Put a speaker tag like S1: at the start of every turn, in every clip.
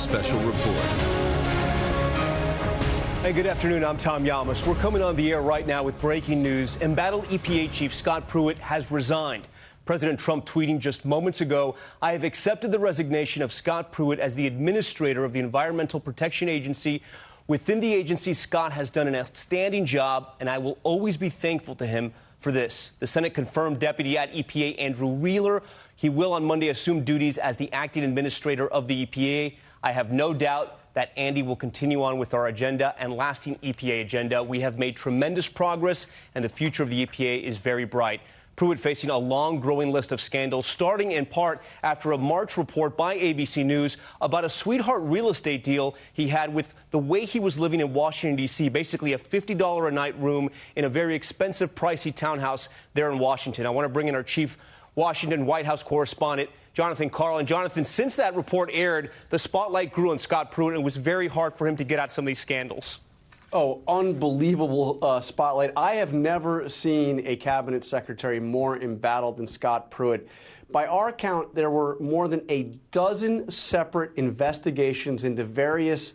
S1: special report.
S2: Hey, good afternoon. I'm Tom Yamas. We're coming on the air right now with breaking news. Embattled EPA Chief Scott Pruitt has resigned. President Trump tweeting just moments ago, "I have accepted the resignation of Scott Pruitt as the administrator of the Environmental Protection Agency. Within the agency, Scott has done an outstanding job, and I will always be thankful to him for this." The Senate confirmed Deputy at EPA Andrew Wheeler. He will on Monday assume duties as the acting administrator of the EPA. I have no doubt that Andy will continue on with our agenda and lasting EPA agenda. We have made tremendous progress, and the future of the EPA is very bright. Pruitt facing a long growing list of scandals, starting in part after a March report by ABC News about a sweetheart real estate deal he had with the way he was living in Washington, D.C., basically a $50 a night room in a very expensive, pricey townhouse there in Washington. I want to bring in our chief Washington White House correspondent, Jonathan Karl. And Jonathan, since that report aired, the spotlight grew on Scott Pruitt, and it was very hard for him to get out some of these scandals.
S3: Oh, unbelievable spotlight. I have never seen a cabinet secretary more embattled than Scott Pruitt. By our count, there were more than a dozen separate investigations into various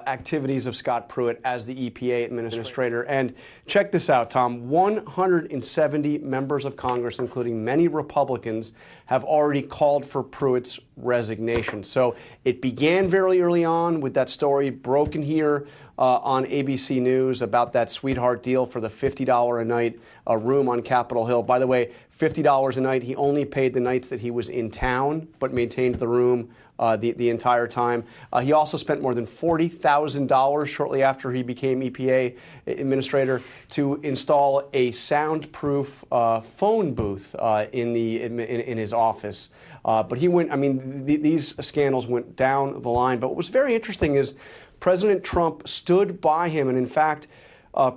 S3: activities of Scott Pruitt as the EPA administrator. And check this out, Tom. 170 members of Congress, including many Republicans, have already called for Pruitt's resignation. So it began very early on with that story broken here on ABC News about that sweetheart deal for the $50 a night room on Capitol Hill. By the way, $50 a night. He only paid the nights that he was in town, but maintained the room the entire time. He also spent more than $40,000 shortly after he became EPA administrator to install a soundproof phone booth in his office. But he went. I mean, these scandals went down the line. But what was very interesting is President Trump stood by him, and in fact,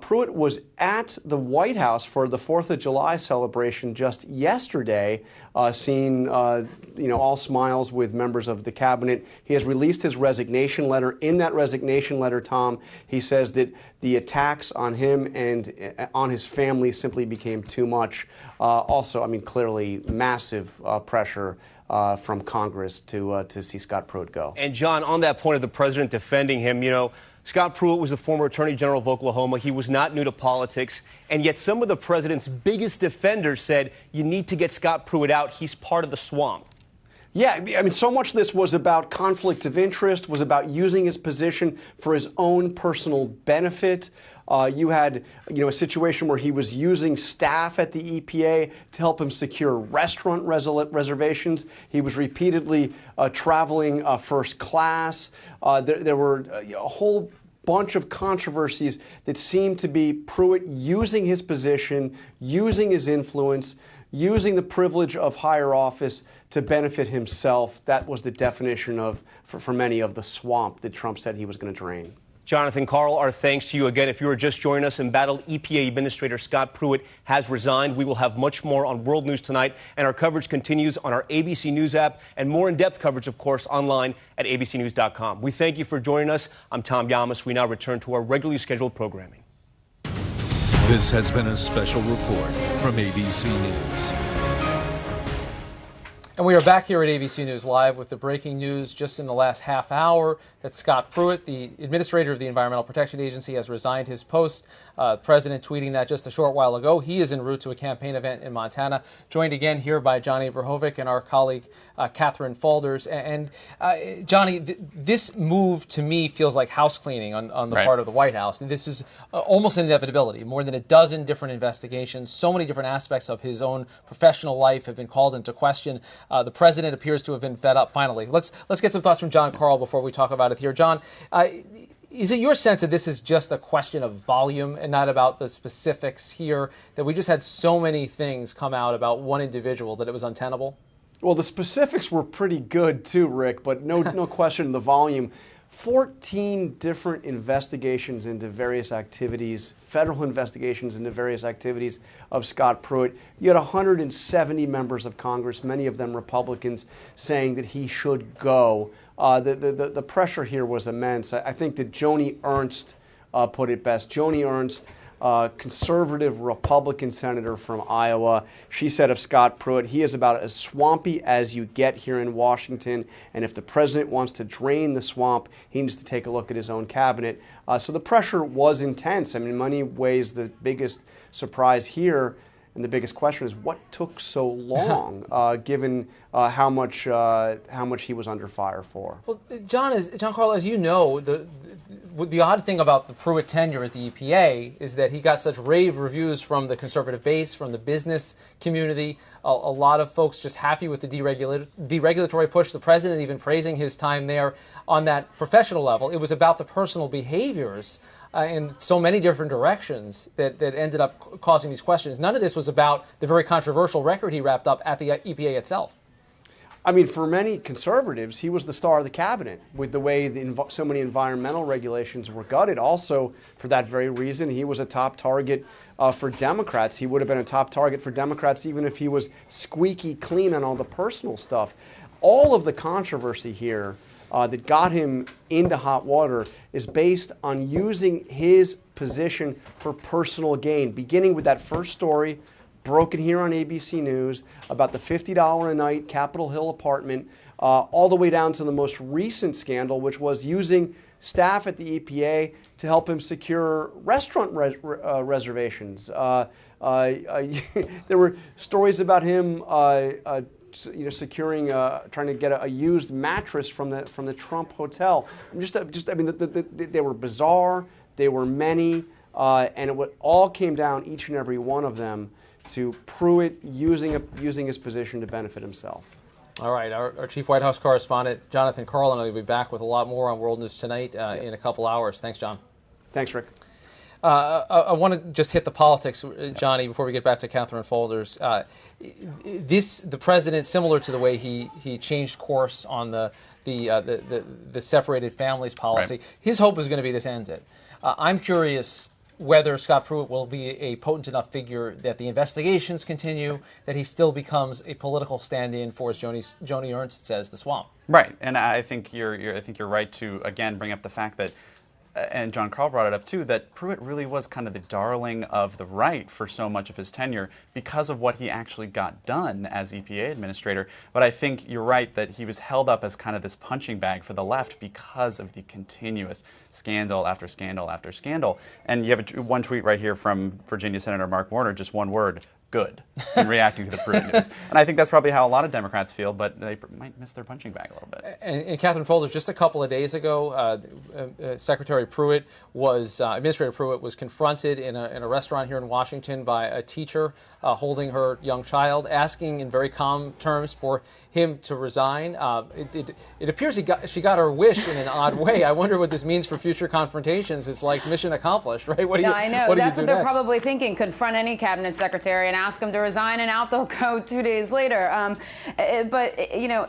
S3: Pruitt was at the White House for the 4th of July celebration just yesterday, seeing all smiles with members of the cabinet. He has released his resignation letter. In that resignation letter, Tom, he says that the attacks on him and on his family simply became too much. Also, I mean, clearly massive pressure from Congress to see Scott Pruitt go.
S2: And John, on that point of the president defending him, Scott Pruitt was the former Attorney General of Oklahoma. He was not new to politics. And yet some of the president's biggest defenders said, you need to get Scott Pruitt out. He's part of the swamp.
S3: Yeah, I mean, so much of this was about conflict of interest, was about using his position for his own personal benefit. You had, a situation where he was using staff at the EPA to help him secure restaurant reservations. He was repeatedly traveling first class. There were a whole bunch of controversies that seemed to be Pruitt using his position, using his influence, using the privilege of higher office to benefit himself. That was the definition of, for many, of the swamp that Trump said he was going to drain.
S2: Jonathan Karl, our thanks to you again. If you are just joining us, embattled EPA Administrator Scott Pruitt has resigned. We will have much more on World News tonight, and our coverage continues on our ABC News app, and more in-depth coverage, of course, online at abcnews.com. We thank you for joining us. I'm Tom Yamas. We now return to our regularly scheduled programming.
S1: This has been a special report from ABC News.
S4: And we are back here at ABC News Live with the breaking news just in the last half hour that Scott Pruitt, the administrator of the Environmental Protection Agency, has resigned his post. The president tweeting that just a short while ago. He is en route to a campaign event in Montana, joined again here by Johnny Verhoevic and our colleague Catherine Falders. And Johnny, this move to me feels like house cleaning on the part of the White House. And this is almost an inevitability. More than a dozen different investigations, so many different aspects of his own professional life have been called into question. The president appears to have been fed up finally. Let's get some thoughts from John Karl before we talk about it here. John, is it your sense that this is just a question of volume and not about the specifics here, that we just had so many things come out about one individual that it was untenable?
S3: Well, the specifics were pretty good too, Rick, but no question the volume. 14 different investigations into various activities, federal investigations into various activities of Scott Pruitt. You had 170 members of Congress, many of them Republicans, saying that he should go. The pressure here was immense. I think that Joni Ernst put it best. Joni Ernst conservative Republican senator from Iowa. She said of Scott Pruitt, he is about as swampy as you get here in Washington, and if the president wants to drain the swamp, he needs to take a look at his own cabinet. So the pressure was intense. I mean, in many ways, the biggest surprise here and the biggest question is what took so long, given how much he was under fire for.
S4: Well, John Carl, as you know, the odd thing about the Pruitt tenure at the EPA is that he got such rave reviews from the conservative base, from the business community. A lot of folks just happy with the deregulatory push. The president even praising his time there on that professional level. It was about the personal behaviors in so many different directions that ended up causing these questions. None of this was about the very controversial record he wrapped up at the EPA itself.
S3: I mean, for many conservatives, he was the star of the cabinet with the way so many environmental regulations were gutted. Also, for that very reason, he was a top target for Democrats. He would have been a top target for Democrats even if he was squeaky clean on all the personal stuff. All of the controversy here that got him into hot water is based on using his position for personal gain, beginning with that first story broken here on ABC News about the $50 a night Capitol Hill apartment, all the way down to the most recent scandal, which was using staff at the EPA to help him secure restaurant reservations. There were stories about him securing, trying to get a used mattress from the Trump hotel. I mean, they were bizarre. They were many, and it all came down, each and every one of them, to Pruitt using his position to benefit himself.
S4: All right, our chief White House correspondent, Jonathan Carlin, will be back with a lot more on World News Tonight in a couple hours. Thanks, John.
S3: Thanks, Rick.
S4: I want to just hit the politics, Johnny, before we get back to Catherine Folders. The president, similar to the way he changed course on the separated families policy, right. His hope is going to be this ends it. I'm curious whether Scott Pruitt will be a potent enough figure that the investigations continue, that he still becomes a political stand-in for, as Joni Ernst says, the swamp.
S5: Right, and I think you're right to again bring up the fact that, and John Carl brought it up too, that Pruitt really was kind of the darling of the right for so much of his tenure because of what he actually got done as EPA administrator. But I think you're right that he was held up as kind of this punching bag for the left because of the continuous scandal after scandal after scandal. And you have one tweet right here from Virginia Senator Mark Warner, just one word: good, in reacting to the Pruitt news. And I think that's probably how a lot of Democrats feel, but they might miss their punching bag a little bit.
S4: And Catherine Folders, just a couple of days ago, Secretary Pruitt Administrator Pruitt was confronted in a restaurant here in Washington by a teacher holding her young child, asking in very calm terms for him to resign. It appears she got her wish in an odd way. I wonder what this means for future confrontations. It's like mission accomplished, right?
S6: I know. That's what they're probably thinking. Confront any cabinet secretary and ask him to resign, and out they'll go 2 days later. But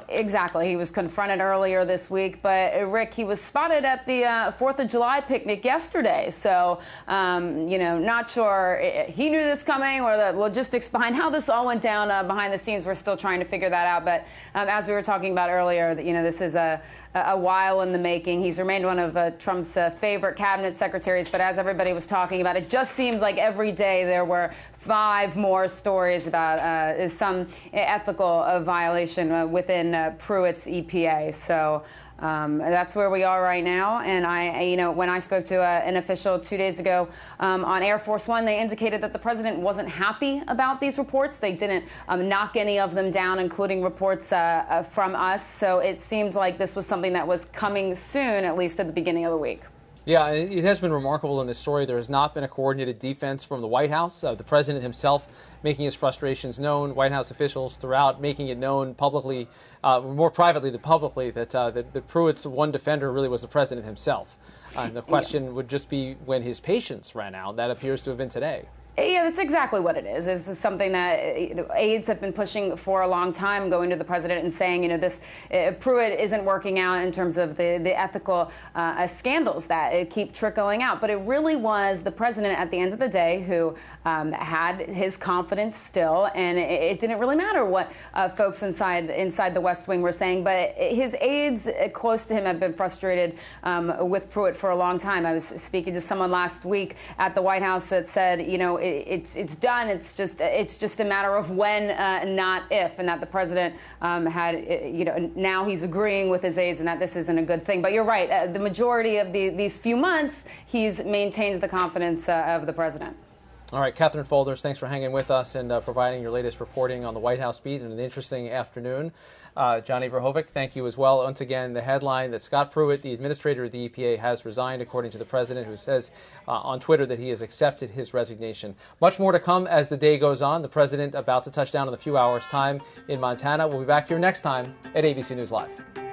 S6: exactly. He was confronted earlier this week. But Rick, he was spotted at the 4th of July picnic yesterday. So, not sure he knew this coming or the logistics behind how this all went down behind the scenes. We're still trying to figure that out. But as we were talking about earlier, this is a while in the making. He's remained one of Trump's favorite cabinet secretaries, but as everybody was talking about, it just seems like every day there were 5 more stories about some ethical violation within Pruitt's EPA. So that's where we are right now. And when I spoke to an official 2 days ago on Air Force One, they indicated that the president wasn't happy about these reports. They didn't knock any of them down, including reports from us. So it seemed like this was something that was coming soon, at least at the beginning of the week.
S4: Yeah, it has been remarkable in this story. There has not been a coordinated defense from the White House. The president himself making his frustrations known, White House officials throughout making it known publicly, more privately than publicly, that Pruitt's one defender really was the president himself. The question would just be when his patience ran out. That appears to have been today.
S6: Yeah, that's exactly what it is. This is something that aides have been pushing for a long time, going to the president and saying, this Pruitt isn't working out in terms of the ethical scandals that keep trickling out. But it really was the president at the end of the day who had his confidence still, and it didn't really matter what folks inside the West Wing were saying. But his aides close to him have been frustrated with Pruitt for a long time. I was speaking to someone last week at the White House that said, it's done. It's just a matter of when, not if, and that the president had, now he's agreeing with his aides, and that this isn't a good thing. But you're right. The majority of these few months, he's maintained the confidence of the president.
S4: All right, Catherine Folders, thanks for hanging with us and providing your latest reporting on the White House beat in an interesting afternoon. Johnny Verhoevic, thank you as well. Once again, the headline that Scott Pruitt, the administrator of the EPA, has resigned, according to the president, who says on Twitter that he has accepted his resignation. Much more to come as the day goes on. The president about to touch down in a few hours' time in Montana. We'll be back here next time at ABC News Live.